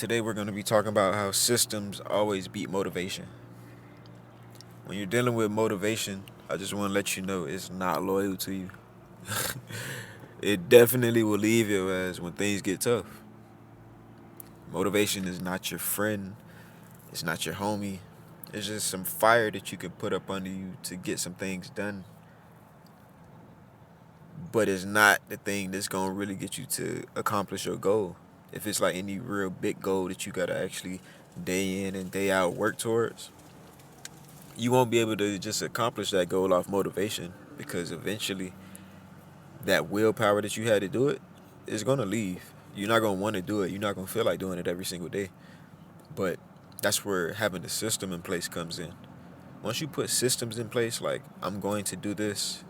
Today we're going to be talking about how systems always beat motivation. When you're dealing with motivation, I just want to let you know it's not loyal to you. It definitely will leave your ass when things get tough. Motivation is not your friend, it's not your homie. It's just some fire that you can put up under you to get some things done, but it's not the thing that's going to really get you to accomplish your goal. If it's like any real big goal that you got to actually day in and day out work towards, you won't be able to just accomplish that goal off motivation, because eventually that willpower that you had to do it is going to leave. You're not going to want to do it. You're not going to feel like doing it every single day. But that's where having the system in place comes in. Once you put systems in place, like I'm going to do this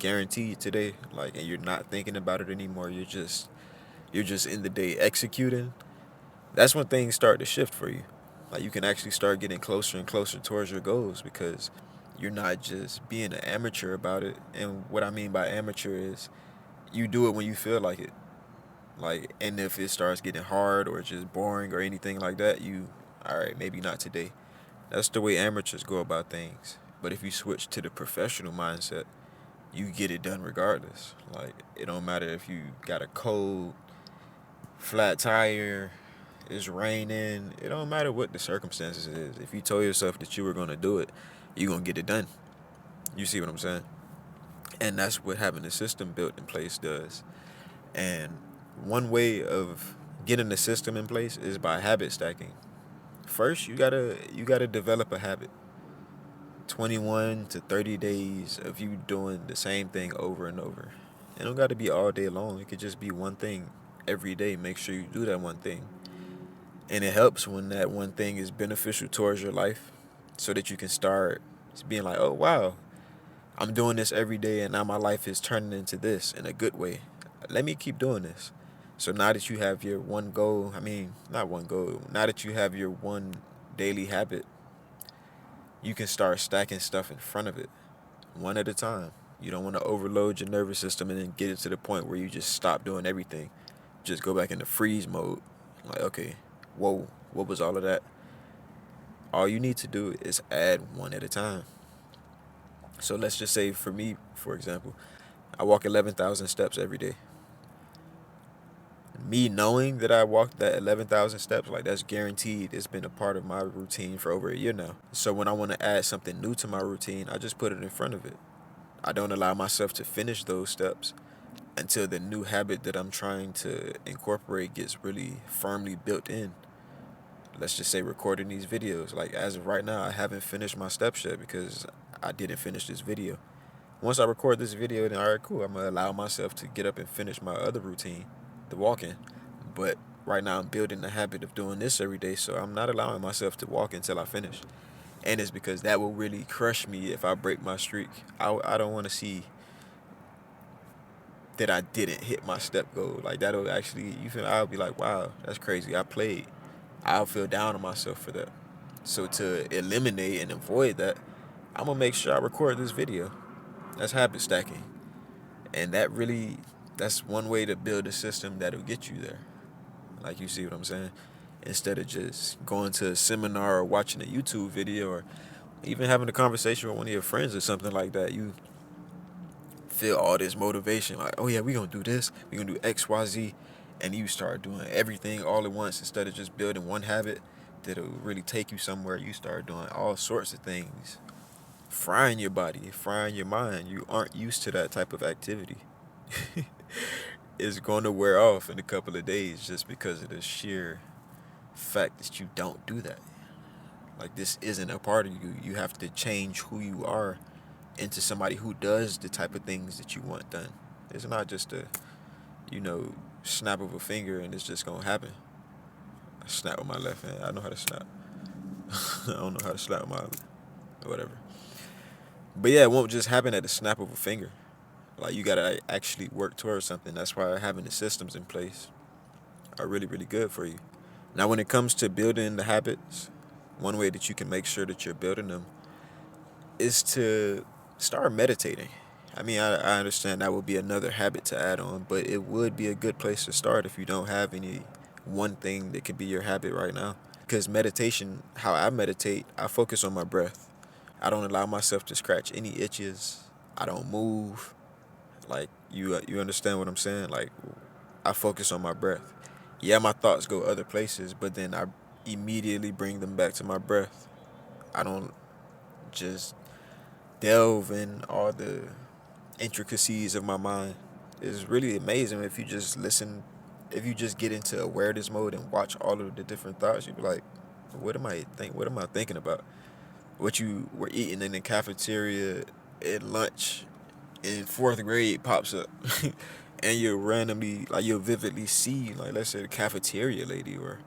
guaranteed today, like, and you're not thinking about it anymore, you're just in the day executing, that's when things start to shift for you. Like you can actually start getting closer and closer towards your goals, because you're not just being an amateur about it. And what I mean by amateur is you do it when you feel like it. Like, and if it starts getting hard or just boring or anything like that, all right, maybe not today. That's the way amateurs go about things. But if you switch to the professional mindset, you get it done regardless. Like, it don't matter if you got a cold, flat tire, it's raining. It don't matter what the circumstances is. If you told yourself that you were gonna do it, you're gonna get it done. You see what I'm saying? And that's what having a system built in place does. And one way of getting the system in place is by habit stacking. First, you gotta develop a habit. 21 to 30 days of you doing the same thing over and over. It don't gotta be all day long. It could just be one thing every day. Make sure you do that one thing. And it helps when that one thing is beneficial towards your life, so that you can start being like, oh, wow, I'm doing this every day and now my life is turning into this in a good way. Let me keep doing this. So now that you have your one goal, I mean, not one goal, now that you have your one daily habit, you can start stacking stuff in front of it, one at a time. You don't want to overload your nervous system and then get it to the point where you just stop doing everything. Just go back into freeze mode. Like, okay, whoa, what was all of that? All you need to do is add one at a time. So let's just say for me, for example, I walk 11,000 steps every day. Me knowing that I walked that 11,000 steps, like, that's guaranteed. It's been a part of my routine for over a year now. So when I want to add something new to my routine, I just put it in front of it. I don't allow myself to finish those steps until the new habit that I'm trying to incorporate gets really firmly built in. Let's just say recording these videos. Like, as of right now, I haven't finished my steps yet because I didn't finish this video. Once I record this video, then all right, cool. I'm gonna allow myself to get up and finish my other routine, the walking. But right now, I'm building the habit of doing this every day, so I'm not allowing myself to walk until I finish. And it's because that will really crush me if I break my streak. I don't want to see that I didn't hit my step goal. Like, that'll actually, you feel, I'll be like, wow, that's crazy. I played. I'll feel down on myself for that. So to eliminate and avoid that, I'm gonna make sure I record this video. That's habit stacking. And that's one way to build a system that'll get you there. Like, you see what I'm saying? Instead of just going to a seminar or watching a YouTube video or even having a conversation with one of your friends or something like that, you feel all this motivation, like, oh yeah, we gonna do this, we gonna do XYZ, and you start doing everything all at once instead of just building one habit that'll really take you somewhere. You start doing all sorts of things, frying your body, frying your mind. You aren't used to that type of activity. It's going to wear off in a couple of days just because of the sheer fact that you don't do that. Like, this isn't a part of you. You have to change who you are into somebody who does the type of things that you want done. It's not just a, you know, snap of a finger and it's just gonna happen. I snap with my left hand. I know how to snap. I don't know how to slap with my, whatever. But yeah, it won't just happen at the snap of a finger. Like, you gotta actually work towards something. That's why having the systems in place are really, really good for you. Now, when it comes to building the habits, one way that you can make sure that you're building them is to start meditating. I mean, I understand that would be another habit to add on, but it would be a good place to start if you don't have any one thing that could be your habit right now. Because meditation, how I meditate, I focus on my breath. I don't allow myself to scratch any itches. I don't move. Like you understand what I'm saying? Like I focus on my breath. Yeah, my thoughts go other places, but then I immediately bring them back to my breath. I don't just delve in all the intricacies of my mind. It's really amazing if you just listen, if you just get into awareness mode and watch all of the different thoughts. You'd be like, What am I thinking about? What you were eating in the cafeteria at lunch in fourth grade pops up, and you randomly, like, you'll vividly see, like, let's say the cafeteria lady or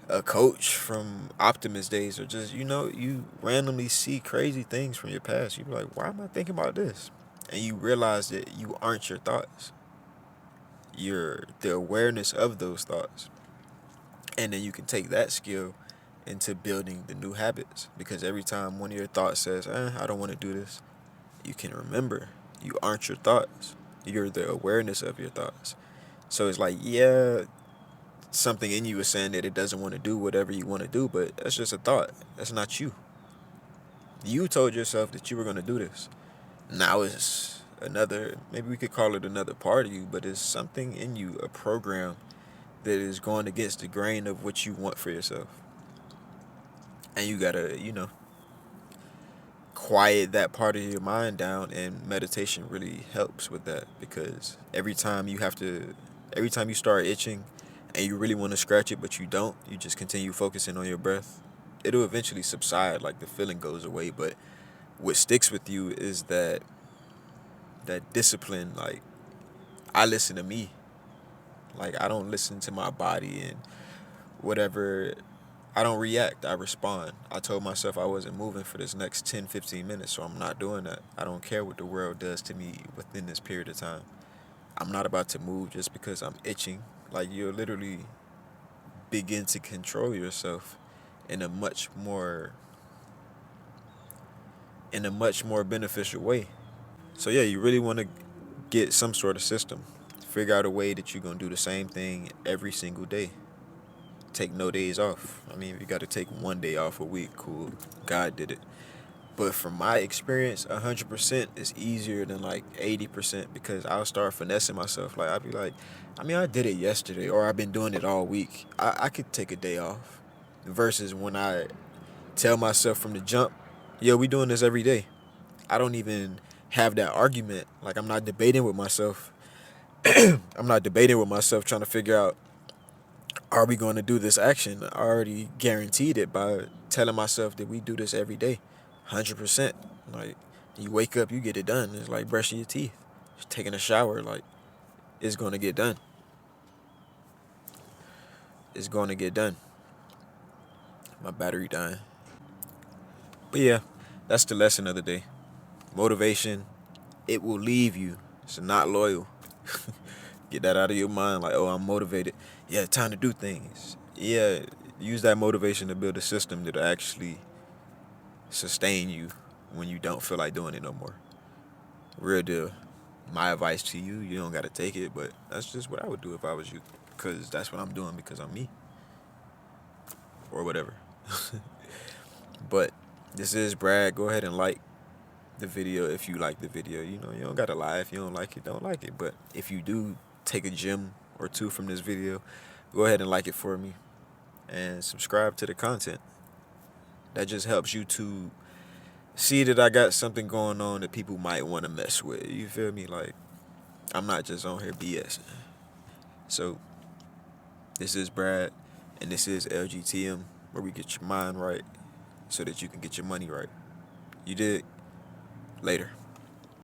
a coach from Optimist days, or just, you randomly see crazy things from your past. You be like, why am I thinking about this? And you realize that you aren't your thoughts. You're the awareness of those thoughts. And then you can take that skill into building the new habits. Because every time one of your thoughts says, I don't want to do this, you can remember you aren't your thoughts. You're the awareness of your thoughts. So it's like, yeah, something in you is saying that it doesn't want to do whatever you want to do, but that's just a thought. That's not you. You told yourself that you were going to do this. Now it's another, maybe we could call it another part of you, but it's something in you, a program that is going against the grain of what you want for yourself. And you got to, quiet that part of your mind down, and meditation really helps with that, because every time you start itching and you really want to scratch it but you don't, you just continue focusing on your breath, it'll eventually subside, like the feeling goes away. But what sticks with you is that discipline. Like, I listen to me. Like, I don't listen to my body and whatever. I don't react, I respond. I told myself I wasn't moving for this next 10, 15 minutes, so I'm not doing that. I don't care what the world does to me within this period of time. I'm not about to move just because I'm itching. Like, you'll literally begin to control yourself in a much more beneficial way. So yeah, you really want to get some sort of system. Figure out a way that you're going to do the same thing every single day. Take no days off. I mean, if you got to take one day off a week, cool. God did it. But from my experience, 100% is easier than like 80, because I'll start finessing myself. Like, I'll be like, I mean, I did it yesterday, or I've been doing it all week. I could take a day off. Versus when I tell myself from the jump, yo, we doing this every day. I don't even have that argument. Like, I'm not debating with myself. I'm not debating with myself trying to figure out, are we going to do this action? I already guaranteed it by telling myself that we do this every day. 100%. Like, you wake up, you get it done. It's like brushing your teeth, just taking a shower. Like, it's going to get done. It's going to get done. My battery dying. But yeah, that's the lesson of the day. Motivation, it will leave you. It's not loyal. Get that out of your mind. Like, oh, I'm motivated. Yeah, time to do things. Yeah, use that motivation to build a system that'll actually sustain you when you don't feel like doing it no more. Real deal. My advice to you, you don't got to take it, but that's just what I would do if I was you. Because that's what I'm doing, because I'm me. Or whatever. But this is Brad. Go ahead and like the video if you like the video. You don't got to lie. If you don't like it, don't like it. But if you do take a gem or two from this video, go ahead and like it for me. And subscribe to the content. That just helps you to see that I got something going on that people might want to mess with. You feel me? Like, I'm not just on here BSing. So, this is Brad, and this is LGTM, where we get your mind right so that you can get your money right. You did. Later.